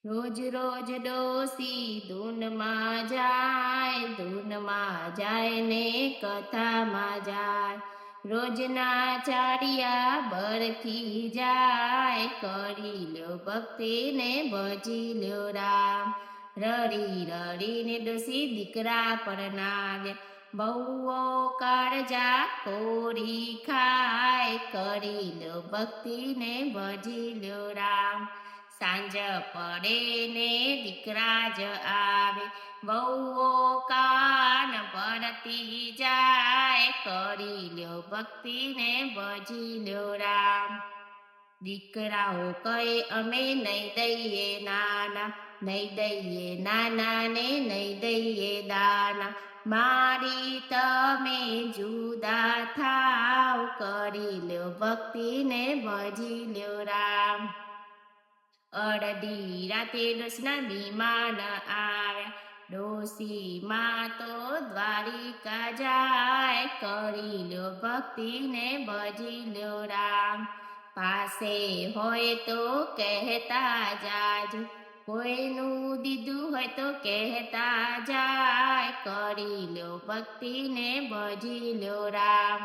રોજ રોજ ડોસી ધૂનમાં જાય ને કથામાં જાય. રોજના ચાડિયા બરખી જાય, કરી લ્યો ભક્તિ ને ભજી લ્યો રામ. રડી રડીને ડોસી દીકરા પરણાવ્યા, બહુઓ કાળજા કોરી ખાય, કરી લ્યો ભક્તિ ને ભજી લ્યો રામ. સાંજ પડે ને દીકરા જ આવે, બહુઓ કાન પડતી જાય, કરી લ્યો ભક્તિ ને ભજી લ્યો રામ. દીકરાઓ કહે અમે નહીં દઈએ નાના, નહીં દઈએ નાના ને નહીં દઈએ દાના, મારી તમે જુદા થાવ, કરી લ્યો ભક્તિ ને ભજી લ્યો રામ. અડધી રાતે ડોસના વિમાન આવ્યા, ડોસીમાં તો દ્વારિકા જાય, કરી લ્યો ભક્તિ ને ભજી લ્યો રામ. પાસે હોય તો કહેતા જાજો, કોઈનું દીધું હોય તો કહેતા જાય, કરી લ્યો ભક્તિ ને ભજી લ્યો રામ.